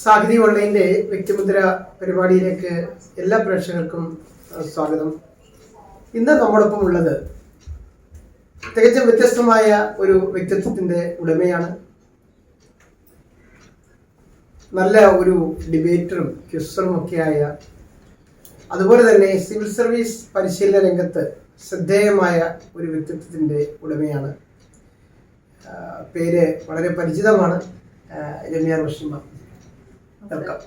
സാഹിതി ഓൺലൈൻ്റെ വ്യക്തിമുദ്ര പരിപാടിയിലേക്ക് എല്ലാ പ്രേക്ഷകർക്കും സ്വാഗതം. ഇന്ന് നമ്മോടൊപ്പം ഉള്ളത് തികച്ചും വ്യത്യസ്തമായ ഒരു വ്യക്തിത്വത്തിൻ്റെ ഉടമയാണ്. നല്ല ഒരു ഡിബേറ്ററും ക്വിസറും ഒക്കെയായ, അതുപോലെ തന്നെ സിവിൽ സർവീസ് പരിശീലന രംഗത്ത് ശ്രദ്ധേയമായ ഒരു വ്യക്തിത്വത്തിൻ്റെ ഉടമയാണ്. പേര് വളരെ പരിചിതമാണ്, രമ്യ റോഷിമ. വെൽക്കം.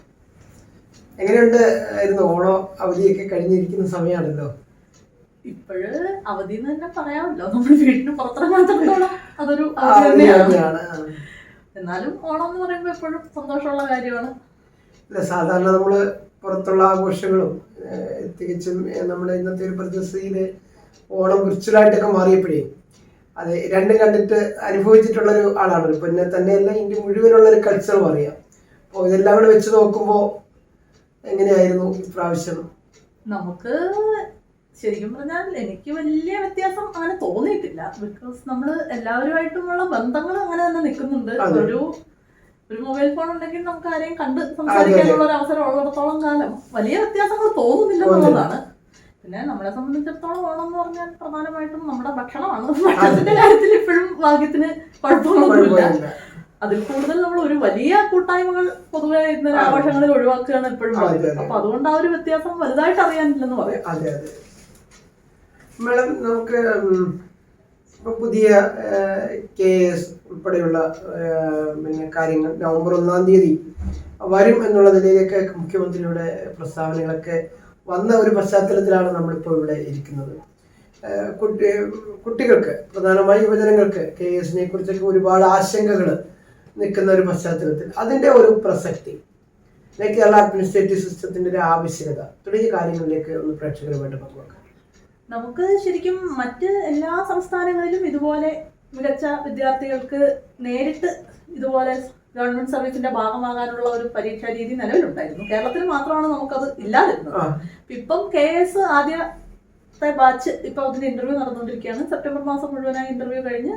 എങ്ങനെയുണ്ട് ആയിരുന്നു? ഓണോ അവധിയൊക്കെ കഴിഞ്ഞിരിക്കുന്ന സമയമാണല്ലോ. ഇപ്പോഴ് അവധി എന്ന് തന്നെ പറയാമല്ലോ. നമ്മൾ വീട്ടിന് പുറത്തിറങ്ങാത്തോളം അതൊരു അവധി തന്നെയാണ്. എന്നാലും ഓണം എന്ന് പറയുമ്പോൾ എപ്പോഴും സന്തോഷമുള്ള കാര്യമാണ്. സാധാരണ നമ്മള് പുറത്തുള്ള ആഘോഷങ്ങളും തികച്ചും നമ്മുടെ ഇന്നത്തെ ഒരു പരിസ്ഥിതിയിൽ ഓണം വിർച്വലായിട്ടൊക്കെ മാറിയപ്പോഴേ അത് രണ്ടും കണ്ടിട്ട് അനുഭവിച്ചിട്ടുള്ളൊരു ആളാണ്. ഇപ്പൊ എന്നെ തന്നെയല്ല, ഇന്ത്യ മുഴുവനുള്ളൊരു കൾച്ചറും അറിയാം. അപ്പോൾ ഇതെല്ലാം കൂടെ വെച്ച് നോക്കുമ്പോൾ എങ്ങനെയായിരുന്നു ഇപ്രാവശ്യം? നമുക്ക് ശരിക്കും പറഞ്ഞാൽ എനിക്ക് വലിയ വ്യത്യാസം അങ്ങനെ തോന്നിയിട്ടില്ല. ബിക്കോസ് നമ്മൾ എല്ലാവരുമായിട്ടുമുള്ള ബന്ധങ്ങൾ അങ്ങനെ തന്നെ നിൽക്കുന്നുണ്ട്. ഒരു മൊബൈൽ ഫോൺ ഉണ്ടെങ്കിൽ നമുക്ക് ആരെയും കണ്ട് സംസാരിക്കാനുള്ള ഒരു അവസരം ഉള്ളിടത്തോളം കാലം വലിയ വ്യത്യാസങ്ങൾ തോന്നുന്നില്ല എന്നുള്ളതാണ്. പിന്നെ നമ്മളെ സംബന്ധിച്ചിടത്തോളം ഓണം എന്ന് പറഞ്ഞാൽ പ്രധാനമായിട്ടും നമ്മുടെ ഭക്ഷണമാണ്. ഭക്ഷണത്തിന്റെ കാര്യത്തിൽ ഇപ്പോഴും ഭാഗ്യത്തിന് കുഴപ്പമൊന്നുമില്ല. അതിൽ കൂടുതൽ നമ്മൾ ഒരു വലിയ കൂട്ടായ്മകൾ പൊതുവെ ഇന്നലെ ആഘോഷങ്ങളിൽ ഒഴിവാക്കുകയാണ് എപ്പോഴും. അപ്പൊ അതുകൊണ്ട് ആ ഒരു വ്യത്യാസം വലുതായിട്ട് അറിയാനില്ലെന്ന് പറയാം. അതെ അതെ മാഡം, നമുക്ക് പുതിയ KS ഉൾപ്പെടെയുള്ള പിന്നെ കാര്യങ്ങൾ നവംബർ 1-ാം തീയതി വരും എന്നുള്ളതിലേക്ക് മുഖ്യമന്ത്രിയുടെ പ്രസ്താവനകളൊക്കെ വന്ന ഒരു പശ്ചാത്തലത്തിലാണ് നമ്മളിപ്പോൾ ഇവിടെ ഇരിക്കുന്നത്. കുട്ടികൾക്ക്, പ്രധാനമായി യുവജനങ്ങൾക്ക് KSനെ കുറിച്ചൊക്കെ ഒരുപാട് ആശങ്കകൾ നിൽക്കുന്ന ഒരു പശ്ചാത്തലത്തിൽ അതിൻ്റെ ഒരു പ്രസക്തി, കേരള അഡ്മിനിസ്ട്രേറ്റീവ് സിസ്റ്റത്തിന്റെ ഒരു ആവശ്യകത തുടങ്ങിയ കാര്യങ്ങളിലേക്ക് ഒന്ന് പ്രേക്ഷകരുമായിട്ട് പങ്കുവെക്കാം. നമുക്ക് ശരിക്കും മറ്റ് എല്ലാ സംസ്ഥാനങ്ങളിലും ഇതുപോലെ മികച്ച വിദ്യാർത്ഥികൾക്ക് നേരിട്ട് ഇതുപോലെ ഗവൺമെന്റ് സർവീസിന്റെ ഭാഗമാകാനുള്ള ഒരു പരീക്ഷാ രീതി നിലവിലുണ്ടായിരുന്നു. കേരളത്തിൽ മാത്രമാണ് നമുക്കത് ഇല്ലാതിരുന്നത്. ഇപ്പം KS ആദ്യത്തെ ബാച്ച് ഇപ്പൊ അതിന്റെ ഇന്റർവ്യൂ നടന്നുകൊണ്ടിരിക്കുകയാണ്. സെപ്റ്റംബർ മാസം മുഴുവനായി ഇന്റർവ്യൂ കഴിഞ്ഞ്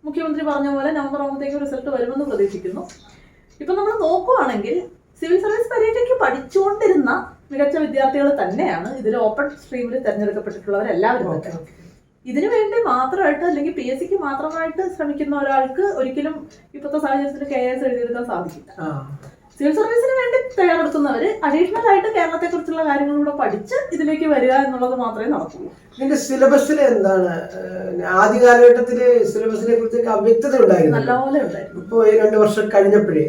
മുഖ്യമന്ത്രി പറഞ്ഞ പോലെ നവംബർ 9 റിസൾട്ട് വരുമെന്ന് പ്രതീക്ഷിക്കുന്നു. ഇപ്പൊ നമ്മൾ നോക്കുവാണെങ്കിൽ സിവിൽ സർവീസ് പരീക്ഷയ്ക്ക് പഠിച്ചുകൊണ്ടിരുന്ന മികച്ച വിദ്യാർത്ഥികൾ തന്നെയാണ് ഇതിൽ ഓപ്പൺ സ്ട്രീമിൽ തെരഞ്ഞെടുക്കപ്പെട്ടിട്ടുള്ളവരെല്ലാവരും തന്നെ. ഇതിനു വേണ്ടി മാത്രമായിട്ട് അല്ലെങ്കിൽ PSCക്ക് മാത്രമായിട്ട് ശ്രമിക്കുന്ന ഒരാൾക്ക് ഒരിക്കലും ഇപ്പോഴത്തെ സാഹചര്യത്തിൽ KS എഴുതിയെടുക്കാൻ സാധിക്കില്ല. സിവിൽ സർവീസിന് വേണ്ടി തയ്യാറെടുക്കുന്നവര് അഡീഷണൽ ആയിട്ട് കേരളത്തെ കുറിച്ചുള്ള കാര്യങ്ങളിലൂടെ പഠിച്ച് ഇതിലേക്ക് വരിക എന്നുള്ളത് മാത്രമേ നടക്കുള്ളൂ. ഇതിന്റെ സിലബസിൽ എന്താണ്? ആദ്യ കാലഘട്ടത്തില് സിലബസിനെ കുറിച്ചൊക്കെ അവ്യക്തത ഉണ്ടായിരുന്നു, നല്ലപോലെ ഉണ്ടായിരുന്നു. ഇപ്പോൾ 2 വർഷം കഴിഞ്ഞപ്പോഴേ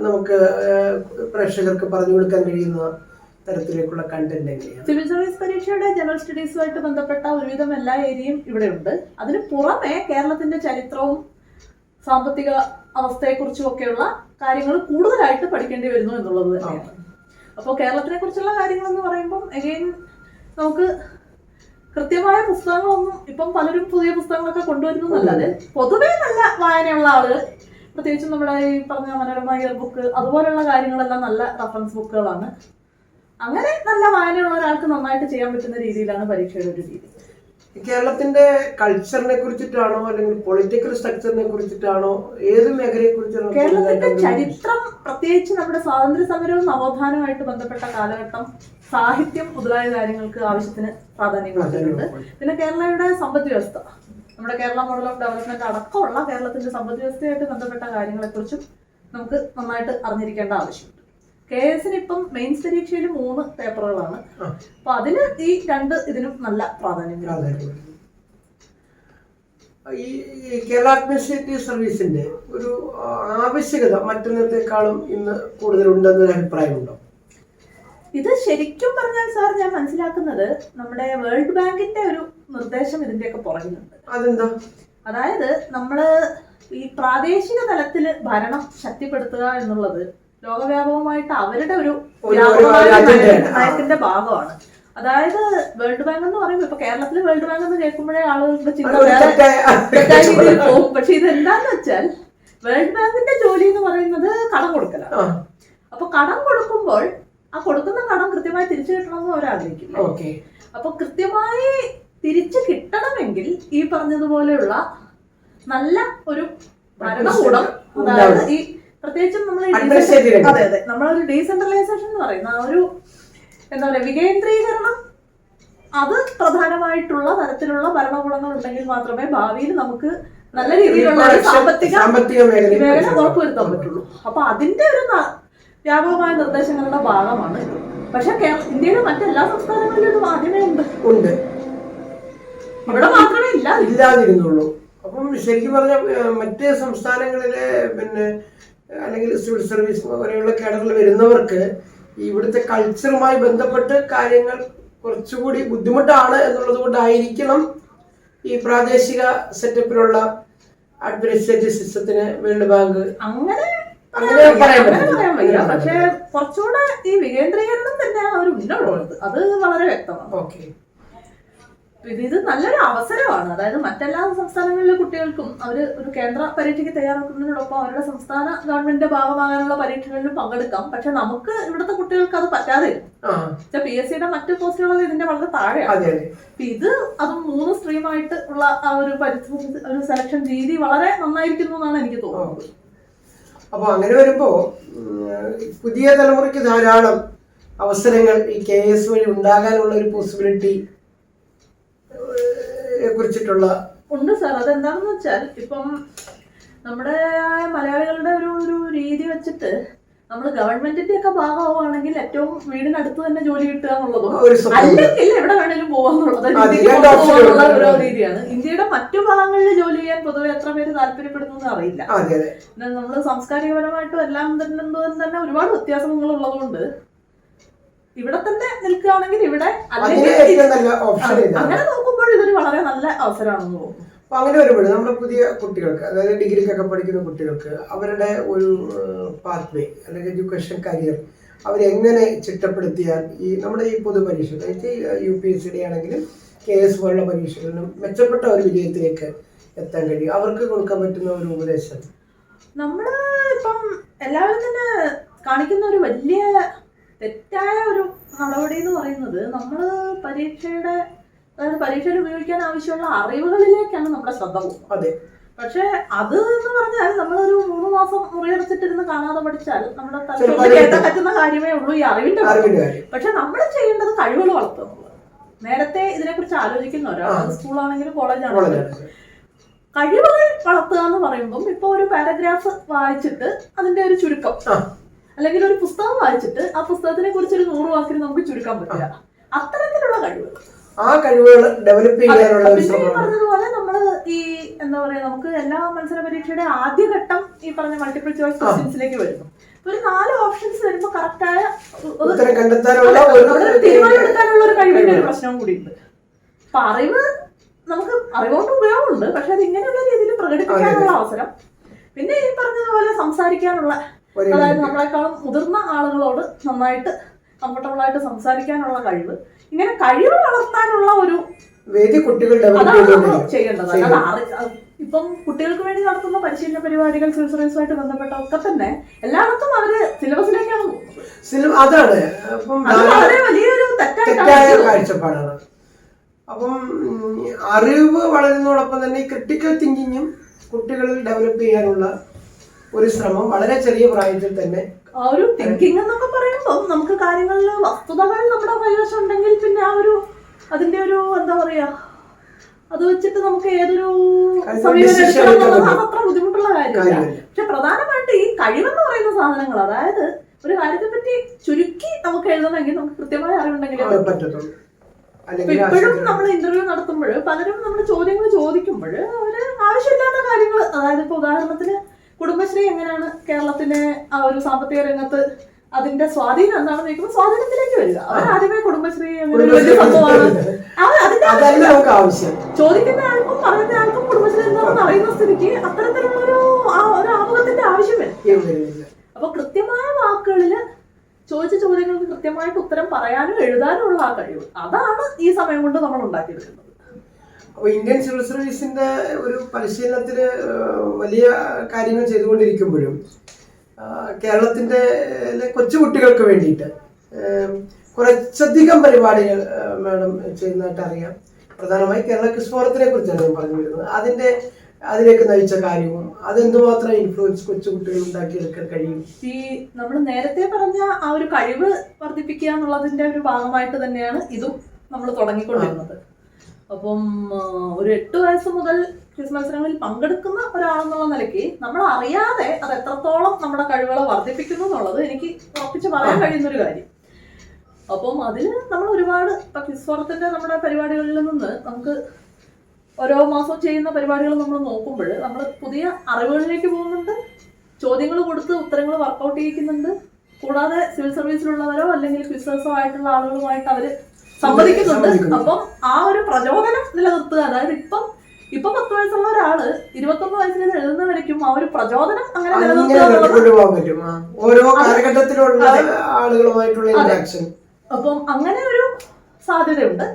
നമുക്ക് പ്രേക്ഷകർക്ക് പറഞ്ഞു കൊടുക്കാൻ കഴിയുന്ന തരത്തിലേക്കുള്ള കണ്ടന്റ് എങ്ങനെയാണ്? സിവിൽ സർവീസ് പരീക്ഷയുടെ ജനറൽ സ്റ്റഡീസുമായിട്ട് ബന്ധപ്പെട്ട ഒരുവിധം എല്ലാ ഏരിയയും ഇവിടെ ഉണ്ട്. അതിന് പുറമെ കേരളത്തിന്റെ ചരിത്രവും സാമ്പത്തിക അവസ്ഥയെക്കുറിച്ചും ഒക്കെയുള്ള കാര്യങ്ങൾ കൂടുതലായിട്ട് പഠിക്കേണ്ടി വരുന്നു എന്നുള്ളത് തന്നെയാണ്. അപ്പോൾ കേരളത്തിനെ കുറിച്ചുള്ള കാര്യങ്ങൾ എന്ന് പറയുമ്പം അഗെയിൻ നമുക്ക് കൃത്യമായ പുസ്തകങ്ങളൊന്നും ഇപ്പം പലരും പുതിയ പുസ്തകങ്ങളൊക്കെ കൊണ്ടുവരുന്നതല്ലാതെ പൊതുവേ നല്ല വായനയുള്ള ആളുകൾ, പ്രത്യേകിച്ചും നമ്മുടെ ഈ പറഞ്ഞ മനോരമ ഇയർ ബുക്ക് അതുപോലുള്ള കാര്യങ്ങളെല്ലാം നല്ല റഫറൻസ് ബുക്കുകളാണ്. അങ്ങനെ നല്ല വായനയുള്ള ഒരാൾക്ക് നന്നായിട്ട് ചെയ്യാൻ പറ്റുന്ന രീതിയിലാണ് പരീക്ഷയുടെ ഒരു രീതി. കേരളത്തിന്റെ കൾച്ചറിനെ കുറിച്ചിട്ടാണോ അല്ലെങ്കിൽ പൊളിറ്റിക്കൽ സ്ട്രക്ചറിനെ കുറിച്ചിട്ടാണോ, ഏത് മേഖലയെ കുറിച്ചാണോ? കേരളത്തിന്റെ ചരിത്രം, പ്രത്യേകിച്ച് നമ്മുടെ സ്വാതന്ത്ര്യ സമരവും നവോത്ഥാനവുമായിട്ട് ബന്ധപ്പെട്ട കാലഘട്ടം, സാഹിത്യം മുതലായ കാര്യങ്ങൾക്ക് ആവശ്യത്തിന് പ്രാധാന്യം കൊടുത്തിട്ടുണ്ട്. പിന്നെ കേരളയുടെ സമ്പദ് വ്യവസ്ഥ, നമ്മുടെ കേരള മോഡൽ ഓഫ് ഡെവലപ്മെന്റ് അടക്കമുള്ള കേരളത്തിന്റെ സമ്പദ് വ്യവസ്ഥയായിട്ട് ബന്ധപ്പെട്ട കാര്യങ്ങളെക്കുറിച്ചും നമുക്ക് നന്നായിട്ട് അറിഞ്ഞിരിക്കേണ്ട ആവശ്യമുണ്ട്. KSന് ഇപ്പം മെയിൻസ് പരീക്ഷയിൽ 3 പേപ്പറുകളാണ്. അപ്പൊ അതിന് ഈ 2 ഇതിനും നല്ല പ്രാധാന്യം. ഈ കേരള അഡ്മിനിസ്ട്രേറ്റീവ് സർവീസിന്റെ ഒരു ആവശ്യകത മറ്റൊന്നത്തെക്കാളും ഇന്ന് കൂടുതലുണ്ടെന്നൊരു അഭിപ്രായമുണ്ടോ? ഇത് ശരിക്കും പറഞ്ഞാൽ സാർ, ഞാൻ മനസ്സിലാക്കുന്നത് നമ്മുടെ വേൾഡ് ബാങ്കിന്റെ ഒരു നിർദ്ദേശം ഇതിന്റെയൊക്കെ പുറകിലുണ്ട്. അതെന്താ? അതായത് നമ്മള് ഈ പ്രാദേശിക തലത്തിൽ ഭരണം ശക്തിപ്പെടുത്തുക എന്നുള്ളത് ലോകവ്യാപകമായിട്ട് അവരുടെ ഒരു നയത്തിന്റെ ഭാഗമാണ്. അതായത് വേൾഡ് ബാങ്ക് എന്ന് പറയുമ്പോൾ ഇപ്പൊ കേരളത്തില് വേൾഡ് ബാങ്ക് എന്ന് കേൾക്കുമ്പോഴേ ആളുകളുടെ ചിന്ത തെറ്റായ രീതിയിൽ പോകും. പക്ഷെ ഇതെന്താന്ന് വെച്ചാൽ വേൾഡ് ബാങ്കിന്റെ ജോലി എന്ന് പറയുന്നത് കടം കൊടുക്കലാണ്. അപ്പൊ കടം കൊടുക്കുമ്പോൾ ആ കൊടുക്കുന്ന കടം കൃത്യമായി തിരിച്ചു കിട്ടണമെന്ന് അവരാഗ്രഹിക്കില്ല. അപ്പൊ കൃത്യമായി തിരിച്ചു കിട്ടണമെങ്കിൽ ഈ പറഞ്ഞതുപോലെയുള്ള നല്ല ഒരു ഭരണകൂടം, അതായത് ഈ പ്രത്യേകിച്ചും നമ്മൾ Administrative അതെ അതെ നമ്മളൊരു ഡീസെൻട്രലൈസേഷൻ എന്ന് പറയുന്ന ആ ഒരു എന്താ പറയുക വികേന്ദ്രീകരണം, അത് പ്രധാനമായിട്ടുള്ള തരത്തിലുള്ള ഭരണകൂടങ്ങൾ ഉണ്ടെങ്കിൽ മാത്രമേ ഭാവിയിൽ നമുക്ക് നല്ല രീതിയിലുള്ള ഒരു സാമ്പത്തിക മേഖല ഉറപ്പുവരുത്താൻ പറ്റുള്ളൂ. അപ്പൊ അതിന്റെ ഒരു വ്യാപകമായ നിർദ്ദേശങ്ങളുടെ ഭാഗമാണ് ഇത്. പക്ഷെ ഇന്ത്യയിലെ മറ്റെല്ലാ സംസ്ഥാനങ്ങളിലും ഇത് ആദ്യമേ ഉണ്ട്, ഇവിടെ മാത്രമേ ഇല്ലാതിരുന്നുള്ളൂ. അപ്പം ശരിക്കും പറഞ്ഞ മറ്റ് സംസ്ഥാനങ്ങളിലെ പിന്നെ അല്ലെങ്കിൽ സിവിൽ സർവീസ് പോലെയുള്ള കേഡറിൽ വരുന്നവർക്ക് ഇവിടുത്തെ കൾച്ചറുമായി ബന്ധപ്പെട്ട് കാര്യങ്ങൾ കുറച്ചുകൂടി ബുദ്ധിമുട്ടാണ് എന്നുള്ളത് കൊണ്ടായിരിക്കണം ഈ പ്രാദേശിക സെറ്റപ്പിലുള്ള അഡ്മിനിസ്ട്രേറ്റീവ് സിസ്റ്റത്തിന് വേൾഡ് ബാങ്ക് അങ്ങനെ പറയാൻ പറ്റില്ല. പക്ഷെ കുറച്ചുകൂടെ ഈ വികേന്ദ്രീകരണം തന്നെയാണ് അവർ മുന്നോട്ടുള്ളത്, അത് വളരെ വ്യക്തമാണ്. ഓക്കെ, ഇത് നല്ലൊരു അവസരമാണ്. അതായത് മറ്റെല്ലാ സംസ്ഥാനങ്ങളിലെ കുട്ടികൾക്കും അവർ ഒരു കേന്ദ്ര പരീക്ഷയ്ക്ക് തയ്യാറാക്കുന്നതിനോടൊപ്പം അവരുടെ സംസ്ഥാന ഗവൺമെന്റിന്റെ ഭാഗമാകാനുള്ള പരീക്ഷകളിലും പങ്കെടുക്കാം. പക്ഷെ നമുക്ക് ഇവിടുത്തെ കുട്ടികൾക്ക് അത് പറ്റാതെ PSC മറ്റു പോസ്റ്റുകളൊക്കെ ഇതിന്റെ വളരെ താഴെയാണ്. ഇത് അതും 3 സ്ട്രീമായിട്ട് ഉള്ള ആ ഒരു സെലക്ഷൻ രീതി വളരെ നന്നായിരിക്കുന്നു എന്നാണ് എനിക്ക് തോന്നുന്നത്. അപ്പൊ അങ്ങനെ വരുമ്പോ പുതിയ തലമുറയ്ക്ക് ധാരാളം അവസരങ്ങൾ ഈ KS വഴി ഉണ്ടാകാനുള്ള ഒരു പോസിബിലിറ്റി കുറിച്ചിട്ടുള്ള ഉണ്ട് സാർ. അതെന്താണെന്ന് വെച്ചാൽ ഇപ്പം നമ്മുടെ മലയാളികളുടെ ഒരു രീതി വെച്ചിട്ട് നമ്മൾ ഗവൺമെന്റിന്റെ ഒക്കെ ഭാഗമാവുകയാണെങ്കിൽ ഏറ്റവും വീടിനടുത്ത് തന്നെ ജോലി കിട്ടുക എന്നുള്ളതും അല്ലെങ്കിൽ എവിടെ വേണേലും പോകാന്നുള്ളത് ഓരോ രീതിയാണ്. ഇന്ത്യയുടെ മറ്റു ഭാഗങ്ങളിൽ ജോലി ചെയ്യാൻ പൊതുവെ എത്ര പേര് താല്പര്യപ്പെടുന്നു അറിയില്ല. നമ്മൾ സാംസ്കാരികപരമായിട്ടും എല്ലാം തന്നെ ഒരുപാട് വ്യത്യാസങ്ങൾ ഉള്ളതുകൊണ്ട് ഇവിടെ തന്നെ നിൽക്കുകയാണെങ്കിൽ ഇവിടെ അങ്ങനെ നോക്കുമ്പോൾ ഇതൊരു വളരെ നല്ല അവസരമാണെന്ന് തോന്നുന്നു. അപ്പൊ അങ്ങനെ വരുമ്പോൾ നമ്മുടെ പുതിയ കുട്ടികൾക്ക്, അതായത് ഡിഗ്രിക്കൊക്കെ പഠിക്കുന്ന കുട്ടികൾക്ക് അവരുടെ ഒരു പാത്വേ അല്ലെങ്കിൽ എഡ്യൂക്കേഷൻ കരിയർ അവരെങ്ങനെ ചിട്ടപ്പെടുത്തിയാൽ ഈ നമ്മുടെ ഈ പൊതുപരീക്ഷ UPSC ആണെങ്കിലും KS പോലുള്ള പരീക്ഷകളിലും മെച്ചപ്പെട്ട ഒരു വിജയത്തിലേക്ക് എത്താൻ കഴിയും, അവർക്ക് കൊടുക്കാൻ പറ്റുന്ന ഒരു ഉപദേശം? നമ്മള് ഇപ്പം എല്ലാവരും തന്നെ കാണിക്കുന്ന ഒരു വലിയ തെറ്റായ ഒരു നടപടി എന്ന് പറയുന്നത് നമ്മള് പരീക്ഷയിൽ ഉപയോഗിക്കാൻ ആവശ്യമുള്ള അറിവുകളിലേക്കാണ് നമ്മുടെ ശ്രദ്ധ പോകുന്നത്. പക്ഷെ അത് എന്ന് പറഞ്ഞാൽ നമ്മളൊരു 3 മാസം മുറിയടച്ചിട്ടിരുന്ന് കാണാതെ പഠിച്ചാൽ നമ്മുടെ തലത്തിൽ കേട്ടാൻ പറ്റുന്ന കാര്യമേ ഉള്ളൂ ഈ അറിവിന്റെ കാര്യം. പക്ഷെ നമ്മൾ ചെയ്യേണ്ടത് കഴിവുകൾ വളർത്തുക എന്നുള്ളത്. നേരത്തെ ഇതിനെക്കുറിച്ച് ആലോചിക്കുന്ന ഒരാൾ സ്കൂളാണെങ്കിലും കോളേജാണെങ്കിലും കഴിവുകൾ വളർത്തുക എന്ന് പറയുമ്പം ഇപ്പൊ ഒരു പാരഗ്രാഫ് വായിച്ചിട്ട് അതിന്റെ ഒരു ചുരുക്കം, അല്ലെങ്കിൽ ഒരു പുസ്തകം വായിച്ചിട്ട് ആ പുസ്തകത്തിനെ കുറിച്ച് ഒരു 100 വാക്കിന് നമുക്ക് ചുരുക്കാൻ പറ്റില്ല. അത്തരത്തിലുള്ള കഴിവുകൾ, ആ കഴിവുകൾ ഡെവലപ്പ് ചെയ്യാനുള്ള പറഞ്ഞതുപോലെ നമ്മള് ഈ എന്താ പറയാ നമുക്ക് എല്ലാ മത്സര പരീക്ഷയുടെ ആദ്യഘട്ടം ഈ പറഞ്ഞ മൾട്ടിപ്പിൾ ചോയ്സ് ക്വസ്റ്റ്യൻസിലേക്ക് വരുന്നു. ഒരു 4 ഓപ്ഷൻസ് വരുമ്പോൾ കറക്റ്റായ തീരുമാനമെടുക്കാനുള്ള ഒരു കഴിവിന്റെ ഒരു പ്രശ്നവും കൂടി ഉണ്ട്. അപ്പൊ നമുക്ക് അറിവുകൊണ്ട് ഉപയോഗമുണ്ട്, പക്ഷെ അത് ഇങ്ങനെയുള്ള രീതിയിൽ പ്രകടിപ്പിക്കാനുള്ള അവസരം, പിന്നെ ഈ പറഞ്ഞതുപോലെ സംസാരിക്കാനുള്ള, അതായത് നമ്മളെക്കാളും മുതിർന്ന ആളുകളോട് നന്നായിട്ട് കംഫർട്ടബിൾ ആയിട്ട് സംസാരിക്കാനുള്ള കഴിവ്, ഇങ്ങനെ കഴിവ് വളർത്താനുള്ള ഒരു വേദി കുട്ടികൾ ചെയ്യേണ്ടത്. ഇപ്പം കുട്ടികൾക്ക് വേണ്ടി നടത്തുന്ന പരിശീലന പരിപാടികൾ സിവിൽ സർവീസുമായിട്ട് ബന്ധപ്പെട്ടൊക്കെ തന്നെ എല്ലായിടത്തും അവര് സിലബസിലേക്കാണ് പോകുന്നത്. അതാണ് വളരെ വലിയൊരു തെറ്റായ കാഴ്ചപ്പാടാണ്. അപ്പം അറിവ് വളരുന്നതോടൊപ്പം തന്നെ ക്രിട്ടിക്കൽ തിങ്കിങ്ങും കുട്ടികളിൽ ഡെവലപ്പ് ചെയ്യാനുള്ള ഒരു ശ്രമം വളരെ ചെറിയ പ്രായത്തിൽ തന്നെ. ഒരു തിങ്കിങ് എന്നൊക്കെ പറയുമ്പോൾ നമുക്ക് കാര്യങ്ങളിൽ വസ്തുതകൾ നമ്മുടെ കൈവശം ഉണ്ടെങ്കിൽ പിന്നെ ആ ഒരു അതിന്റെ ഒരു എന്താ പറയാ അത് വെച്ചിട്ട് നമുക്ക് ഏതൊരു സമീപനം അത്ര ബുദ്ധിമുട്ടുള്ള കാര്യമില്ല. പക്ഷെ പ്രധാനമായിട്ട് ഈ കഴിവെന്ന് പറയുന്ന സാധനങ്ങൾ, അതായത് ഒരു കാര്യത്തെ പറ്റി ചുരുക്കി നമുക്ക് എഴുതണമെങ്കിൽ നമുക്ക് കൃത്യമായ അറിവുണ്ടെങ്കിലേ പറ്റത്തുള്ളൂ. ഇപ്പോഴും നമ്മൾ ഇന്റർവ്യൂ നടത്തുമ്പോൾ പലരും നമ്മൾ ചോദ്യങ്ങൾ ചോദിക്കുമ്പോൾ അവര് ആവശ്യമില്ലാത്ത കാര്യങ്ങൾ, അതായത് ഇപ്പൊ ഉദാഹരണത്തിന് കുടുംബശ്രീ എങ്ങനെയാണ് കേരളത്തിലെ ആ ഒരു സാമ്പത്തിക രംഗത്ത് അതിന്റെ സ്വാധീനം എന്താണെന്ന് ചോദിക്കുമ്പോൾ സ്വാധീനത്തിലേക്ക് വരിക. അവരാദ്യമേ കുടുംബശ്രീ വലിയ സംഭവമാണ് ചോദിക്കുന്ന ആൾക്കും പറയുന്ന ആൾക്കും കുടുംബശ്രീ എന്താണെന്ന് അറിയുന്ന സ്ഥിതിക്ക് അത്തരത്തിലുള്ള ഒരു ആമുഖത്തിന്റെ ആവശ്യമില്ല. അപ്പൊ കൃത്യമായ വാക്കുകളില് ചോദിച്ച ചോദ്യങ്ങൾക്ക് കൃത്യമായിട്ട് ഉത്തരം പറയാനും എഴുതാനും ഉള്ള ആ കഴിവ്, അതാണ് ഈ സമയം കൊണ്ട് നമ്മൾ ഉണ്ടാക്കിയെടുക്കുന്നത്. അപ്പോൾ ഇന്ത്യൻ സിവിൽ സർവീസിന്റെ ഒരു പരിശീലനത്തിന് വലിയ കാര്യങ്ങൾ ചെയ്തുകൊണ്ടിരിക്കുമ്പോഴും കേരളത്തിന്റെ കൊച്ചുകുട്ടികൾക്ക് വേണ്ടിയിട്ട് കുറച്ചധികം പരിപാടികൾ മാഡം ചെയ്യുന്നതായിട്ട് അറിയാം. പ്രധാനമായി കേരള ക്വിസ് ഫോറത്തിനെ കുറിച്ചാണ് ഞാൻ പറഞ്ഞു വരുന്നത്. അതിന്റെ അതിലേക്ക് നയിച്ച കാര്യവും അതെന്തുമാത്രം ഇൻഫ്ലുവൻസ് കൊച്ചുകുട്ടികൾ ഉണ്ടാക്കിയെടുക്കാൻ കഴിയും? ഈ നമ്മൾ നേരത്തെ പറഞ്ഞ ആ ഒരു കഴിവ് വർദ്ധിപ്പിക്കുക എന്നുള്ളതിന്റെ ഒരു ഭാഗമായിട്ട് തന്നെയാണ് ഇതും നമ്മൾ തുടങ്ങിക്കൊണ്ടിരുന്നത്. അപ്പം ഒരു 8 വയസ്സ് മുതൽ ക്വിസ് മത്സരങ്ങളിൽ പങ്കെടുക്കുന്ന ഒരാളെന്നുള്ള നിലയ്ക്ക് നമ്മൾ അറിയാതെ അത് എത്രത്തോളം നമ്മുടെ കഴിവുകളെ വർദ്ധിപ്പിക്കുന്നു എന്നുള്ളത് എനിക്ക് ഉറപ്പിച്ച് പറയാൻ കഴിയുന്ന ഒരു കാര്യം. അപ്പം അതിൽ നമ്മൾ ഒരുപാട് ക്വിസ് ഫോറത്തിന്റെ നമ്മുടെ പരിപാടികളിൽ നിന്ന് നമുക്ക് ഓരോ മാസവും ചെയ്യുന്ന പരിപാടികൾ നമ്മൾ നോക്കുമ്പോൾ നമ്മൾ പുതിയ അറിവുകളിലേക്ക് പോകുന്നുണ്ട്, ചോദ്യങ്ങൾ കൊടുത്ത് ഉത്തരങ്ങൾ വർക്കൗട്ട് ചെയ്യിക്കുന്നുണ്ട്. കൂടാതെ സിവിൽ സർവീസിലുള്ളവരോ അല്ലെങ്കിൽ ക്വിസേഴ്സോ ആയിട്ടുള്ള ആളുകളുമായിട്ട് അവർ സംവദിക്കുന്നുണ്ട്. അപ്പം ആ ഒരു പ്രചോദനം നിലനിർത്തുക, അതായത് ഇപ്പൊ 10 വയസ്സുള്ള ഒരാള് 21 വയസ്സിൽ എഴുതുന്നവരേക്കും ആ ഒരു പ്രചോദനം അങ്ങനെ നിലനിർത്തുക. ഓരോ കാലഘട്ടത്തിലുള്ള ആളുകളുമായിട്ടുള്ള ഇന്ററാക്ഷൻ. അപ്പം അങ്ങനെ ഒരു സാധ്യതയുണ്ട്.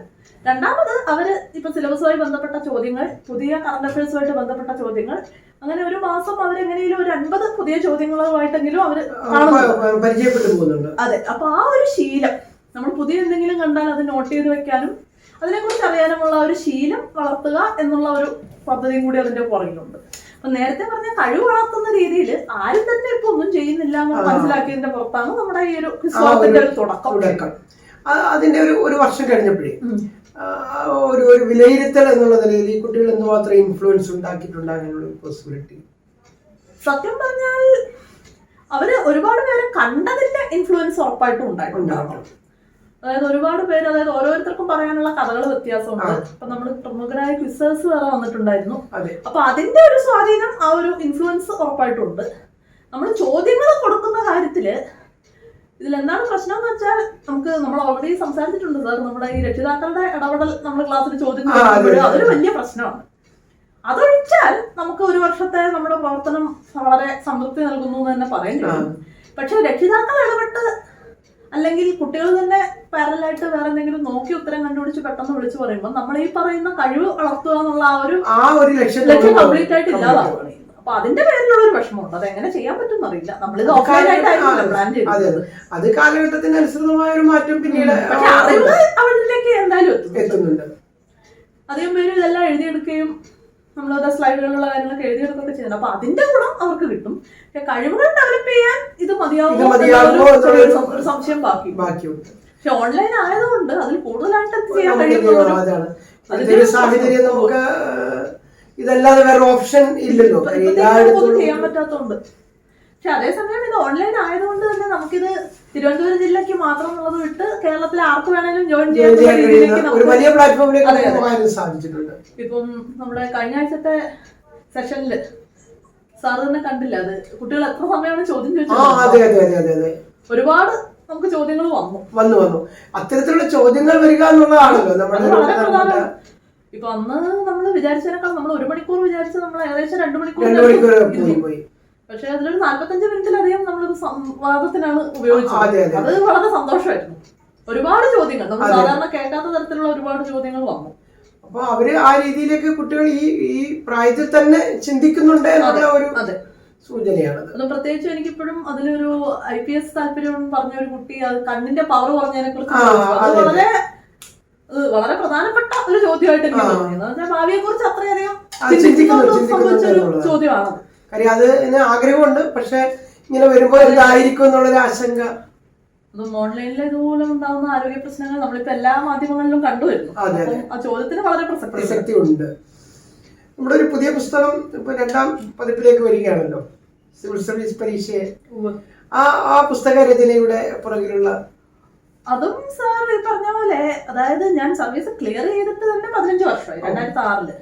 രണ്ടാമത് അവര് ഇപ്പൊ സിലബസുമായി ബന്ധപ്പെട്ട ചോദ്യങ്ങൾ, പുതിയ കറണ്ട് അഫയേഴ്സുമായിട്ട് ബന്ധപ്പെട്ട ചോദ്യങ്ങൾ, അങ്ങനെ ഒരു മാസം അവരെങ്ങനെയും ഒരു 50 പുതിയ ചോദ്യങ്ങളുമായിട്ടെങ്കിലും അവര് പരിചയപ്പെട്ടു പോകുന്നുണ്ട്. അതെ, അപ്പൊ ആ ഒരു ശീലം നമ്മൾ പുതിയ എന്തെങ്കിലും കണ്ടാൽ അത് നോട്ട് ചെയ്ത് വെക്കാനും അതിനെക്കുറിച്ച് അറിയാനുമുള്ള ഒരു ശീലം വളർത്തുക എന്നുള്ള ഒരു പദ്ധതിയും കൂടി അതിന്റെ പുറകിലുണ്ട്. അപ്പൊ നേരത്തെ പറഞ്ഞ കഴിവ് വളർത്തുന്ന രീതിയിൽ ആരും തന്നെ ഇപ്പൊ ഒന്നും ചെയ്യുന്നില്ല എന്ന് മനസ്സിലാക്കിയതിന്റെ പുറത്താണ് നമ്മുടെ ഈ ഒരു ക്വിസിന്റെ ഒരു തുടക്കം. അതിന്റെ ഒരു വർഷം കഴിഞ്ഞപ്പോഴേ ഒരു വിലയിരുത്തൽ എന്നുള്ള നിലയിൽ ഈ കുട്ടികൾ എന്തുമാത്രം ഇൻഫ്ലുവൻസ് ഉണ്ടാക്കിയിട്ടുണ്ടാകാനുള്ള പോസിബിലിറ്റി? സത്യം പറഞ്ഞാൽ അവര് ഒരുപാട് പേരെ കണ്ടതിന്റെ ഇൻഫ്ലുവൻസ് ഉറപ്പായിട്ടും ഉണ്ടായിട്ടുണ്ടാകും. അതായത് ഒരുപാട് പേര്, അതായത് ഓരോരുത്തർക്കും പറയാനുള്ള കഥകൾ വ്യത്യാസമുണ്ട്. അപ്പൊ നമ്മൾ പ്രമുഖരായ ക്വിസേഴ്സ് വേറെ വന്നിട്ടുണ്ടായിരുന്നു. അപ്പൊ അതിന്റെ ഒരു സ്വാധീനം, ആ ഒരു ഇൻഫ്ലുവൻസ് ഉറപ്പായിട്ടുണ്ട്. നമ്മൾ ചോദ്യങ്ങൾ കൊടുക്കുന്ന കാര്യത്തില് ഇതിലെന്താണ് പ്രശ്നം എന്ന് വെച്ചാൽ, നമ്മൾ ഓൾറെഡി സംസാരിച്ചിട്ടുണ്ട് സാർ, നമ്മുടെ ഈ രക്ഷിതാക്കളുടെ ഇടപെടൽ നമ്മൾ ക്ലാസ്സിൽ ചോദ്യം ചോദിക്കുമ്പോൾ അതൊരു വലിയ പ്രശ്നമാണ്. അതൊഴിച്ചാൽ നമുക്ക് ഒരു വർഷത്തെ നമ്മുടെ പ്രവർത്തനം വളരെ സംതൃപ്തി നൽകുന്നു എന്ന് തന്നെ പറയേണ്ടി വരും. പക്ഷെ രക്ഷിതാക്കൾ ഇടപെട്ട് അല്ലെങ്കിൽ കുട്ടികൾ തന്നെ പാരലായിട്ട് വേറെ എന്തെങ്കിലും നോക്കി ഉത്തരം കണ്ടുപിടിച്ച് പെട്ടെന്ന് വിളിച്ചു പറയുമ്പോൾ നമ്മൾ ഈ പറയുന്ന കഴിവ് വളർത്തുക എന്നുള്ള ആ ഒരു ലക്ഷ്യം കംപ്ലീറ്റ് ആയിട്ട് ഇല്ലാതാവുകയാണ്. അപ്പൊ അതിന്റെ പേരിലുള്ള ഒരു വിഷമമുണ്ട്. അത് എങ്ങനെ ചെയ്യാൻ പറ്റും എന്നറിയില്ല. നമ്മളിത് ഓഫ്ലൈനായിട്ടായിരുന്നു പ്ലാൻ ചെയ്തത്. അത് കാലഘട്ടത്തിന് അനുസൃതമായ ഒരു മാറ്റം പിന്നീട് അവരിലേക്ക് എന്തായാലും എത്തുന്നുണ്ട്. അധികം പേര് ഇതെല്ലാം എഴുതിയെടുക്കുകയും നമ്മളത് സ്ലൈഡുകളിലുള്ള കാര്യങ്ങളൊക്കെ എഴുതിയെടുക്കുകയൊക്കെ ചെയ്യുന്നത്. അപ്പൊ അതിന്റെ ഗുണം അവർക്ക് കിട്ടും. കഴിവുകൾ ഡെവലപ്പ് ചെയ്യാൻ ഇത് മതിയാവുമോ ഒരു സംശയം ബാക്കിയുണ്ട്. പക്ഷെ ഓൺലൈൻ ആയതുകൊണ്ട് അതിൽ കൂടുതലായിട്ട് ചെയ്യാൻ കഴിയുന്ന സാഹചര്യം നമുക്ക് ഇതല്ലാതെ വേറെ ഓപ്ഷൻ ഇല്ലല്ലോ, ചെയ്യാൻ പറ്റാത്തതുകൊണ്ട്. പക്ഷെ അതേസമയം ഇത് ഓൺലൈൻ ആയതുകൊണ്ട് തന്നെ നമുക്കിത് തിരുവനന്തപുരം ജില്ലക്ക് മാത്രം ഉള്ളത് വിട്ട് കേരളത്തിലെ ആർക്ക് വേണേലും ജോയിൻ ചെയ്യാൻ ഒരു വലിയ പ്ലാറ്റ്ഫോമിലേക്ക് സാധിച്ചിട്ടുണ്ട്. ഇപ്പം നമ്മുടെ കഴിഞ്ഞ ആഴ്ചത്തെ സെഷനില് സാറ് തന്നെ കണ്ടില്ല, അത് കുട്ടികൾ എത്ര സമയമാണ് ചോദ്യം ചോദിച്ചത്. ഒരുപാട് നമുക്ക് ചോദ്യങ്ങൾ വന്നു അത്തരത്തിലുള്ള ചോദ്യങ്ങൾ വരിക എന്നുള്ളതാണല്ലോ നമ്മുടെ വളരെ പ്രധാനം. ഇപ്പൊ അന്ന് നമ്മൾ വിചാരിച്ചതിനേക്കാൾ നമ്മൾ 1 മണിക്കൂർ വിചാരിച്ച് നമ്മൾ ഏകദേശം 2 മണിക്കൂർ പോയി. പക്ഷെ അതിലൊരു 45 മിനിറ്റിലധികം നമ്മളൊരു സംവാദത്തിനാണ് ഉപയോഗിച്ചത്. അത് വളരെ സന്തോഷമായിരുന്നു. ഒരുപാട് ചോദ്യങ്ങൾ നമ്മൾ സാധാരണ കേൾക്കാത്ത തരത്തിലുള്ള ഒരുപാട് ചോദ്യങ്ങൾ വന്നു. അപ്പൊ അവര് ആ രീതിയിലേക്ക് കുട്ടികൾ ഈ പ്രായത്തിൽ തന്നെ ചിന്തിക്കുന്നുണ്ട് എന്നുള്ള ഒരു സൂചനയാണ്. അത് പ്രത്യേകിച്ച് എനിക്കിപ്പോഴും അതിലൊരു IPS താല്പര്യം പറഞ്ഞ ഒരു കുട്ടി അത് കണ്ണിന്റെ പവർ പറഞ്ഞതിനെ കുറിച്ച് വളരെ പ്രധാനപ്പെട്ട ഒരു ചോദ്യമായിട്ട് എനിക്ക് തോന്നിയത്. ഭാവിയെ കുറിച്ച് അത്രയധികം സംഭവിച്ച ഒരു ചോദ്യമാണ്. കാര്യം അതിന് ആഗ്രഹമുണ്ട്, പക്ഷെ ഇങ്ങനെ വരുമ്പോൾ എന്തായിരിക്കും എന്നുള്ളൊരു ആശങ്ക. അതും ഓൺലൈനിൽ ഇതുപോലെ ഉണ്ടാകുന്ന ആരോഗ്യ പ്രശ്നങ്ങൾ നമ്മളിപ്പോ എല്ലാ മാധ്യമങ്ങളിലും കണ്ടുവരുന്നു. ആ ചോദ്യത്തിന് വളരെ പ്രസക്തി ഉണ്ട്. നമ്മുടെ ഒരു പുതിയ പുസ്തകം ഇപ്പൊ 2ാം പതിപ്പിലേക്ക് വരികയാണല്ലോ, സിവിൽ സർവീസ് പരീക്ഷയെ. ആ പുസ്തക രചനയുടെ പുറകിലുള്ള അതും സാർ ഈ പറഞ്ഞ പോലെ, അതായത് ഞാൻ സർവീസ് ക്ലിയർ ചെയ്തിട്ട് തന്നെ 15 വർഷമായി, 2006.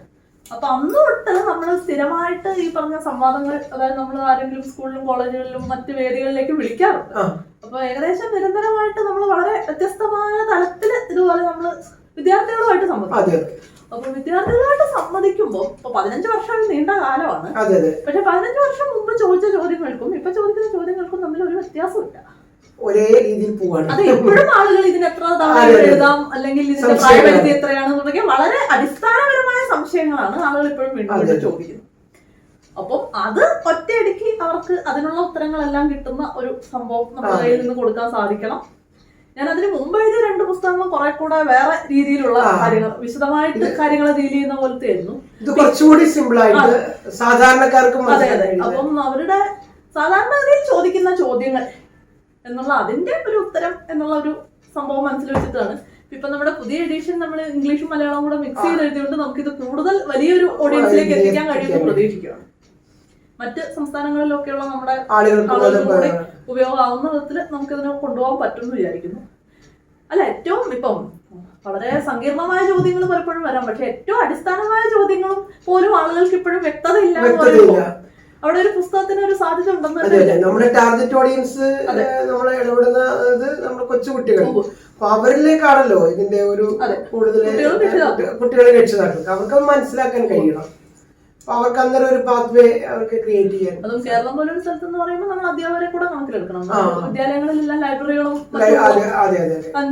അപ്പൊ അന്ന് തൊട്ട് നമ്മൾ സ്ഥിരമായിട്ട് ഈ പറഞ്ഞ സംവാദങ്ങൾ, അതായത് നമ്മൾ ആരെങ്കിലും സ്കൂളിലും കോളേജുകളിലും മറ്റു വേദികളിലേക്ക് വിളിക്കാറുണ്ട്. അപ്പൊ ഏകദേശം നിരന്തരമായിട്ട് നമ്മൾ വളരെ വ്യത്യസ്തമായ തലത്തില് ഇതുപോലെ നമ്മൾ വിദ്യാർത്ഥികളുമായിട്ട് സംവദിക്കും. അപ്പൊ വിദ്യാർത്ഥികളുമായിട്ട് സംവദിക്കുമ്പോ ഇപ്പൊ 15 വർഷം നീണ്ട കാലമാണ്. പക്ഷെ 15 വർഷം മുമ്പ് ചോദിച്ച ചോദ്യങ്ങൾക്കും ഇപ്പൊ ചോദിക്കുന്ന ചോദ്യങ്ങൾക്കും തമ്മിൽ ഒരു വ്യത്യാസമില്ല. ഒരേ രീതിയിൽ പോവാണ്. അത് എപ്പോഴും ആളുകൾ ഇതിന് എത്ര തവണ എഴുതാം, അല്ലെങ്കിൽ ഇതിന്റെ പ്രായപരിധി എത്രയാണെന്ന് തുടങ്ങിയ വളരെ അടിസ്ഥാനപരമായ സംശയങ്ങളാണ് ആളുകൾ ഇപ്പോഴും വീണ്ടും ചോദിക്കുന്നത്. അപ്പം അത് ഒറ്റയടിക്ക് അവർക്ക് അതിനുള്ള ഉത്തരങ്ങളെല്ലാം കിട്ടുന്ന ഒരു സംഭവം നമ്മുടെ കയ്യിൽ നിന്ന് കൊടുക്കാൻ സാധിക്കണം ഞാൻ അതിന് മുമ്പ് എഴുതിയ 2 പുസ്തകങ്ങൾ കുറെ കൂടെ വേറെ രീതിയിലുള്ള കാര്യങ്ങൾ, വിശദമായിട്ട് കാര്യങ്ങൾ ഡീൽ ചെയ്യുന്ന പോലത്തെ ആയിരുന്നു. ഇത് കുറച്ചുകൂടി സിമ്പിൾ ആയിട്ട് സാധാരണക്കാർക്ക്. അതെ അതെ. അപ്പം അവരുടെ സാധാരണഗതിയിൽ ചോദിക്കുന്ന ചോദ്യങ്ങൾ എന്നുള്ള അതിന്റെ ഒരു ഉത്തരം എന്നുള്ള ഒരു സംഭവം മനസ്സിൽ വെച്ചിട്ടാണ് ഇപ്പൊ നമ്മുടെ പുതിയ എഡിഷൻ നമ്മൾ ഇംഗ്ലീഷും മലയാളവും കൂടെ മിക്സ് ചെയ്ത് എഴുതിയോണ്ട് നമുക്കിത് കൂടുതൽ വലിയൊരു ഓഡിയൻസിലേക്ക് എത്തിക്കാൻ കഴിയുമെന്ന് പ്രതീക്ഷിക്കുകയാണ്. മറ്റ് സംസ്ഥാനങ്ങളിലൊക്കെയുള്ള നമ്മുടെ ആളുകൾക്ക് ഉപയോഗമാവുന്ന വിധത്തിൽ നമുക്കിതിനെ കൊണ്ടുപോകാൻ പറ്റുമെന്ന് വിചാരിക്കുന്നു. അല്ല, ഏറ്റവും ഇപ്പം വളരെ സങ്കീർണമായ ചോദ്യങ്ങൾ പലപ്പോഴും വരാം, പക്ഷെ ഏറ്റവും അടിസ്ഥാനമായ ചോദ്യങ്ങളും പോലും ആളുകൾക്ക് ഇപ്പോഴും വ്യക്തത ഇല്ല എന്ന് പറയുമ്പോൾ അവിടെ ഒരു പുസ്തകത്തിന് ഒരു സാധ്യത ഉണ്ടെന്ന്. നമ്മുടെ ടാർഗറ്റ് ഓഡിയൻസ് നമ്മളെ ഇടപെടുന്നത് നമ്മുടെ കൊച്ചുകുട്ടികൾ, അപ്പൊ അവരിലേക്കാണല്ലോ ഇതിന്റെ ഒരു കൂടുതൽ കുട്ടികളെ രക്ഷിതാക്കൾക്ക് അവർക്ക് മനസ്സിലാക്കാൻ കഴിയണം. അവർക്ക് അന്നേരം ഒരു പാത്വേ അവർക്ക് ക്രിയേറ്റ് ചെയ്യാൻ. അതും കേരളം പോലൊരു സ്ഥലത്ത് എന്ന് പറയുമ്പോൾ നമ്മൾ അധ്യാപകരെ കൂടെ കണക്കിലെടുക്കണം. വിദ്യാലയങ്ങളിലെല്ലാം ലൈബ്രറികളും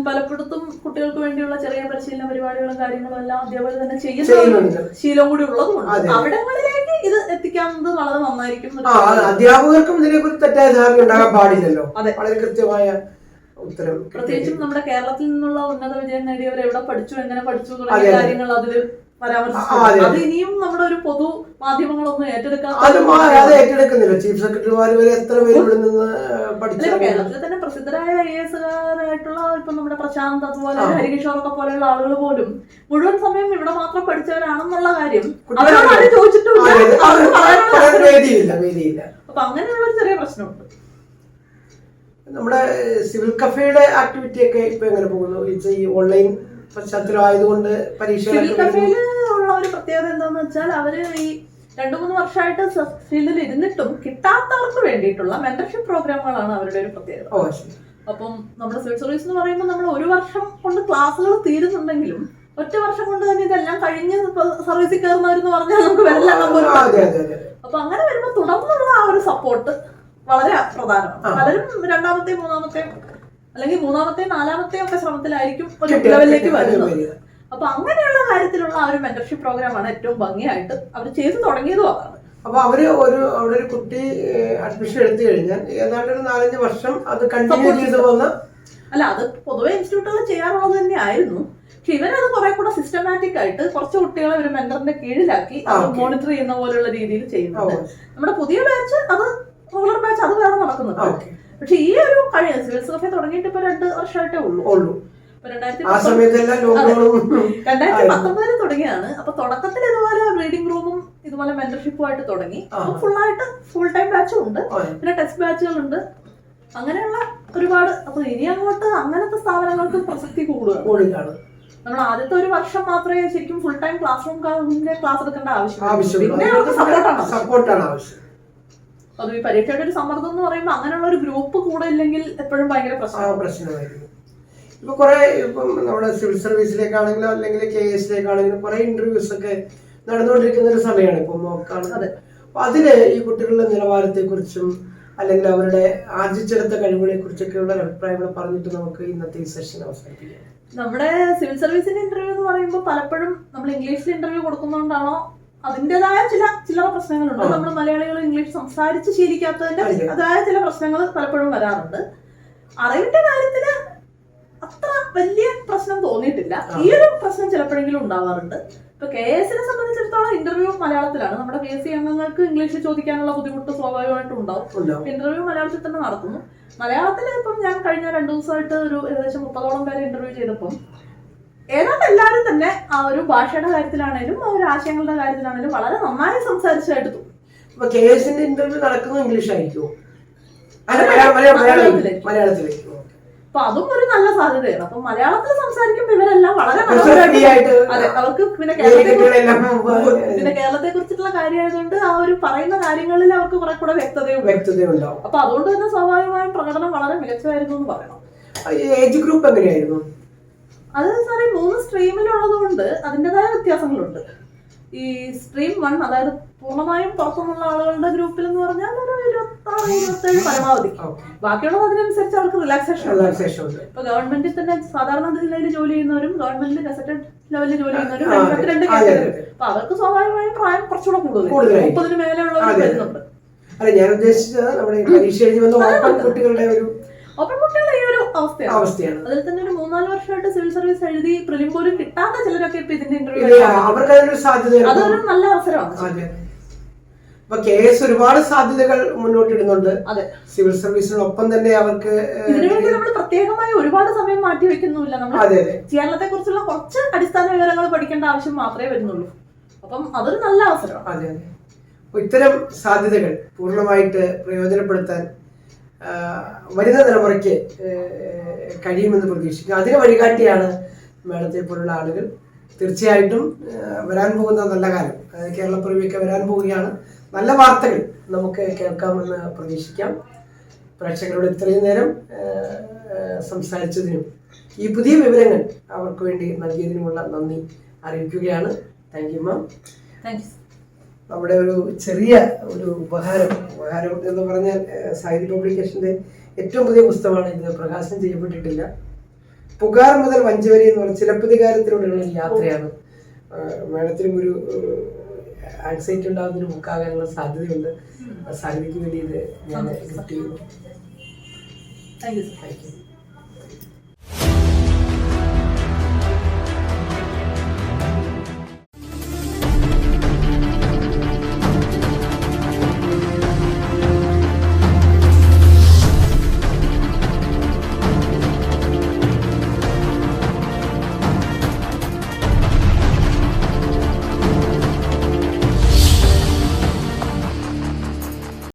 പലപ്പോഴത്തും കുട്ടികൾക്ക് വേണ്ടിയുള്ള ചെറിയ പരിശീലന പരിപാടികളും കാര്യങ്ങളും എല്ലാം അധ്യാപകർ തന്നെ ചെയ്യുന്ന ശീലം കൂടി ഉള്ളതുകൊണ്ട് അവിടങ്ങളിലേക്ക് ഇത് എത്തിക്കാവുന്നത് വളരെ നന്നായിരിക്കും. അധ്യാപകർക്കും ഇതിനെക്കുറിച്ച് തെറ്റായ ധാരണ ഉണ്ടാകാൻ പാടില്ലല്ലോ. വളരെ കൃത്യമായ ഉത്തരം. പ്രത്യേകിച്ചും നമ്മുടെ കേരളത്തിൽ നിന്നുള്ള ഉന്നത വിജയം നേടിയവർ എവിടെ പഠിച്ചു, എങ്ങനെ പഠിച്ചു തുടങ്ങിയ കാര്യങ്ങൾ അതിൽ പരാമർശിച്ചു. അത് ഇനിയും നമ്മുടെ ഒരു പൊതു മാധ്യമങ്ങളൊന്നും ഏറ്റെടുക്കുന്നില്ല. ചീഫ് സെക്രട്ടറിമാര് വരെ എത്ര പേര് ഇവിടെ നിന്ന് പഠിച്ചു. കേരളത്തിൽ തന്നെ പ്രസിദ്ധരായ IAS-കാരായിട്ടുള്ള ഇപ്പൊ നമ്മുടെ പ്രശാന്ത്, അതുപോലെ ഹരികിഷോർ ഒക്കെ പോലെയുള്ള ആളുകൾ പോലും മുഴുവൻ സമയം ഇവിടെ മാത്രം പഠിച്ചവരാണെന്നുള്ള കാര്യം അവരോട് ചോദിച്ചിട്ടില്ല. അപ്പൊ അങ്ങനെയുള്ള ഒരു ചെറിയ പ്രശ്നമുണ്ട്. നമ്മുടെ സിവിൽ കഫേയുടെ ആക്ടിവിറ്റി ഒക്കെ ഇപ്പൊ എങ്ങനെ പോകുന്നു? ഈ ഓൺലൈൻ പശ്ചാത്തലം ആയതുകൊണ്ട് പരീക്ഷ ഉള്ള ഒരു പ്രത്യേകത എന്താന്ന് വെച്ചാൽ അവര് ഈ 2-3 വർഷമായിട്ട് ഫീൽഡിൽ ഇരുന്നിട്ടും കിട്ടാത്തവർക്ക് വേണ്ടിയിട്ടുള്ള മെന്റർഷിപ്പ് പ്രോഗ്രാമുകളാണ് അവരുടെ ഒരു പ്രത്യേകത. അപ്പം നമ്മുടെ സിവിൽ സർവീസ് എന്ന് പറയുമ്പോൾ നമ്മൾ 1 വർഷം കൊണ്ട് ക്ലാസ്സുകൾ തീരുന്നുണ്ടെങ്കിലും 1 വർഷം കൊണ്ട് തന്നെ ഇതെല്ലാം കഴിഞ്ഞ് സർവീസിൽ കയറുന്നവരെന്ന് പറഞ്ഞാൽ നമുക്ക് വെള്ളം പോലും. അപ്പൊ അങ്ങനെ വരുമ്പോൾ തുടർന്നുള്ള ആ ഒരു സപ്പോർട്ട് വളരെ പ്രധാനമാണ്. പലരും 2ാമത്തെയും 3ാമത്തെയും അല്ലെങ്കിൽ 3ാമത്തെയും 4ാമത്തെയും ഒക്കെ ശ്രമത്തിലായിരിക്കും ഒരു ലെവലിലേക്ക് വരുന്നത്. അപ്പൊ അങ്ങനെയുള്ള കാര്യത്തിലുള്ള ആ ഒരു മെന്റർഷിപ്പ് പ്രോഗ്രാമാണ് ഏറ്റവും ഭംഗിയായിട്ട് അവർ ചെയ്തു തുടങ്ങിയതും അതാണ്. അപ്പൊ അവര് അവിടെ ഒരു കുട്ടി അഡ്മിഷൻ എടുത്തു കഴിഞ്ഞാൽ ഏതാണ്ട് ഒരു 4-5 വർഷം അത് കണ്ടിന്യൂ ചെയ്തു പോകുന്ന. അല്ല, അത് പൊതുവെ ഇൻസ്റ്റിറ്റ്യൂട്ടുകൾ ചെയ്യാറുള്ളത് തന്നെയായിരുന്നു. പക്ഷെ ഇവരത് കുറെ കൂടെ സിസ്റ്റമാറ്റിക് ആയിട്ട് കുറച്ച് കുട്ടികളെ ഒരു മെന്ററിന്റെ കീഴിലാക്കി മോണിറ്റർ ചെയ്യുന്ന പോലെയുള്ള രീതിയിൽ ചെയ്യുന്നുണ്ട്. നമ്മുടെ പുതിയ ബാച്ച് അത് റെഗുലർ ബാച്ച് അത് വേറെ നടക്കുന്നുണ്ട്. പക്ഷെ ഈ ഒരു കഴിയ സിവിൽ സർവീസ് തുടങ്ങിയിട്ട് ഇപ്പൊ 2 വർഷമായിട്ടേ ഉള്ളൂ. 2019 തുടങ്ങിയാണ്. അപ്പൊ തുടക്കത്തിൽ ഇതുപോലെ റീഡിംഗ് റൂമും ഇതുപോലെ മെന്റർഷിപ്പും ആയിട്ട് തുടങ്ങി. ഫുൾ ടൈം ബാച്ചും ഉണ്ട്, പിന്നെ ടെസ്റ്റ് ബാച്ചുകളുണ്ട്, അങ്ങനെയുള്ള ഒരുപാട്. അപ്പൊ ഇനി അങ്ങോട്ട് അങ്ങനത്തെ സ്ഥാപനങ്ങൾക്ക് പ്രസക്തി കൂടുതലാണ്. നമ്മൾ ആദ്യത്തെ 1 വർഷം മാത്രമേ ശരിക്കും full time class room class എടുക്കേണ്ട ആവശ്യം. പിന്നെ അവർക്ക് സപ്പോർട്ടാണ് ആവശ്യം. അത് ഈ പരീക്ഷയുടെ ഒരു സമ്മർദ്ദം എന്ന് പറയുമ്പോൾ അങ്ങനെയുള്ള ഒരു ഗ്രൂപ്പ് കൂടെ ഇല്ലെങ്കിൽ എപ്പോഴും ഭയങ്കര പ്രശ്നമായിരിക്കും. ഇപ്പൊ കുറെ ഇപ്പം നമ്മുടെ സിവിൽ സർവീസിലേക്കാണെങ്കിലും അല്ലെങ്കിൽ KS-ലേക്കാണെങ്കിലും കുറെ ഇന്റർവ്യൂസ് ഒക്കെ നടന്നുകൊണ്ടിരിക്കുന്ന ഒരു സമയമാണ് ഇപ്പൊ നോക്കാണ്. അപ്പൊ അതില് ഈ കുട്ടികളുടെ നിലവാരത്തെ കുറിച്ചും അല്ലെങ്കിൽ അവരുടെ ആർജിച്ചെടുത്ത കഴിവുകളെ കുറിച്ചൊക്കെയുള്ള അഭിപ്രായങ്ങൾ പറഞ്ഞിട്ട് നമുക്ക് ഇന്നത്തെ ഈ സെഷൻ അവസാനിപ്പിക്കാം. നമ്മുടെ സിവിൽ സർവീസിന്റെ ഇന്റർവ്യൂ എന്ന് പറയുമ്പോൾ പലപ്പോഴും നമ്മൾ ഇംഗ്ലീഷിൽ ഇന്റർവ്യൂ കൊടുക്കുന്നതുകൊണ്ടാണോ അതിൻ്റെതായ ചില പ്രശ്നങ്ങളുണ്ട്. നമ്മൾ മലയാളികൾ ഇംഗ്ലീഷ് സംസാരിച്ച് ശീലിക്കാത്തതിന്റെ അതായ ചില പ്രശ്നങ്ങൾ പലപ്പോഴും വരാറുണ്ട്. അറിവിന്റെ കാര്യത്തില് അത്ര വലിയ പ്രശ്നം തോന്നിയിട്ടില്ല. ഈ ഒരു പ്രശ്നം ചിലപ്പോഴെങ്കിലും ഉണ്ടാവാറുണ്ട്. ഇപ്പൊ KS-നെ സംബന്ധിച്ചിടത്തോളം ഇന്റർവ്യൂ മലയാളത്തിലാണ്. നമ്മുടെ PSC അംഗങ്ങൾക്ക് ഇംഗ്ലീഷിൽ ചോദിക്കാനുള്ള ബുദ്ധിമുട്ട് സ്വാഭാവികമായിട്ടും ഉണ്ടാവും. ഇന്റർവ്യൂ മലയാളത്തിൽ തന്നെ നടക്കുന്നു. മലയാളത്തിൽ ഇപ്പം ഞാൻ കഴിഞ്ഞ 2 ദിവസമായിട്ട് ഒരു ഏകദേശം 30ഓളം പേരെ ഇന്റർവ്യൂ ചെയ്തപ്പം ഏതാണ്ട് എല്ലാവരും തന്നെ ആ ഒരു ഭാഷയുടെ കാര്യത്തിലാണേലും ആ ഒരു ആശയങ്ങളുടെ കാര്യത്തിലാണേലും വളരെ നന്നായി സംസാരിച്ചായിട്ട് തോന്നും. അപ്പൊ KS-ന്റെ ഇന്റർവ്യൂ നടക്കുന്നത് ഇംഗ്ലീഷ് ആയിരിക്കുമോ? മലയാളത്തിലേക്ക്. അപ്പൊ അതും ഒരു നല്ല സാധ്യതയാണ്. അപ്പൊ മലയാളത്തിൽ സംസാരിക്കുമ്പോൾ ഇവരെല്ലാം വളരെ മനോഹരമായിട്ട്, അതെ, അവർക്ക് പിന്നെ കേരളത്തെ കുറിച്ചിട്ടുള്ള കാര്യമായതുകൊണ്ട് ആ ഒരു പറയുന്ന കാര്യങ്ങളിൽ അവർക്ക് കുറെ കൂടെ വ്യക്തതയുണ്ടാവും. അപ്പൊ അതുകൊണ്ട് തന്നെ സ്വാഭാവികമായും പ്രകടനം വളരെ മികച്ചതായിരുന്നു എന്ന് പറയണം. ഏജ് ഗ്രൂപ്പ് എങ്ങനെയായിരുന്നു? അത് സാറേ 3 സ്ട്രീമിലുള്ളത് കൊണ്ട് അതിൻ്റെതായ വ്യത്യാസങ്ങളുണ്ട്. ഈ സ്ട്രീം 1, അതായത് പൂർണ്ണമായും പുറത്തുനിന്നുള്ള ആളുകളുടെ ഗ്രൂപ്പിൽ എന്ന് പറഞ്ഞാൽ ഒരു 26-27 പരമാവധി. ബാക്കിയുള്ളത് അതിനനുസരിച്ച് അവർക്ക് റിലാക്സേഷൻ ഉണ്ട്. ഇപ്പൊ ഗവൺമെന്റിൽ തന്നെ സാധാരണ ജില്ലയിൽ ജോലി ചെയ്യുന്നവരും ഗവൺമെന്റിൽ ഗസറ്റഡ് ലെവലിൽ ജോലി ചെയ്യുന്നവരും 2 കാറ്റഗറി. അപ്പൊ അവർക്ക് സ്വാഭാവികമായും പ്രായം കുറച്ചുകൂടെ കൂടുതൽ 30-ന് മേലെയുള്ളവർ വരുന്നുണ്ട്. ഞാൻ ഉദ്ദേശിച്ചത് നമ്മുടെ പരീക്ഷ എഴുതി വന്ന ഓപ്പൺ കുട്ടികളുടെ ഈ ഒരു അവസ്ഥയാണ്. അതിൽ തന്നെ ഒരു 3-4 വർഷമായിട്ട് സിവിൽ സർവീസ് എഴുതി പ്രിലിം പോലും കിട്ടാത്ത ചിലരൊക്കെ ഇപ്പൊ ഇതിന്റെ ഇന്റർവ്യൂ അവർക്ക് അതിനൊരു സാധ്യത, അതൊരു നല്ല അവസരമാണ്. അപ്പൊ കേസ് ഒരുപാട് സാധ്യതകൾ മുന്നോട്ടിടുന്നുണ്ട് സിവിൽ സർവീസിനൊപ്പം തന്നെ അവർക്ക്. ഇതിനുവേണ്ടി നമ്മൾ പ്രത്യേകമായി ഒരുപാട് സമയം മാറ്റി വെക്കുന്നില്ല. നമ്മൾ കേരളത്തെ കുറിച്ചുള്ള കുറച്ച് അടിസ്ഥാന വിവരങ്ങൾ പഠിക്കേണ്ട ആവശ്യം മാത്രമേ വരുന്നുള്ളൂ. അപ്പം അതൊരു നല്ല അവസരമാണ്. അതെ അതെ. അപ്പൊ ഇത്തരം സാധ്യതകൾ പൂർണ്ണമായിട്ട് പ്രയോജനപ്പെടുത്താൻ വരുന്ന തലമുറയ്ക്ക് കഴിയുമെന്ന് പ്രതീക്ഷിക്കുന്നു. അതിന് വഴികാട്ടിയാണ് മേളത്തെ പോലുള്ള ആളുകൾ. തീർച്ചയായിട്ടും വരാൻ പോകുന്ന നല്ല കാലം, കേരളപ്പിറവിയൊക്കെ വരാൻ പോവുകയാണ്. നല്ല വാർത്തകൾ നമുക്ക് കേൾക്കാമെന്ന് പ്രതീക്ഷിക്കാം. പ്രേക്ഷകരോട് ഇത്രയും നേരം സംസാരിച്ചതിനും ഈ പുതിയ വിവരങ്ങൾ അവർക്ക് വേണ്ടി നൽകിയതിനുമുള്ള നന്ദി അറിയിക്കുകയാണ്. Thank you ma'am. നമ്മുടെ ഒരു ചെറിയ ഒരു ഉപഹാരം എന്ന് പറഞ്ഞാൽ സാഹിത്യ പബ്ലിക്കേഷന്റെ ഏറ്റവും പുതിയ പുസ്തകമാണ് ഇത്. പ്രകാശനം ചെയ്യപ്പെട്ടിട്ടില്ല. പുകാർ മുതൽ വഞ്ചി വരെ എന്ന് പറഞ്ഞ ചിലപ്പതികാരത്തിലൂടെയുള്ള യാത്രയാണ്. മാഡത്തിനും ഒരു ആൻസൈറ്റി ഉണ്ടാകുന്നതിന് ബുക്കാകാനുള്ള സാധ്യതയുണ്ട്. സാഹിത്യക്ക് വേണ്ടി ഇത് ഞാൻ ഗിഫ്റ്റ് ചെയ്യുന്നു. Thank you.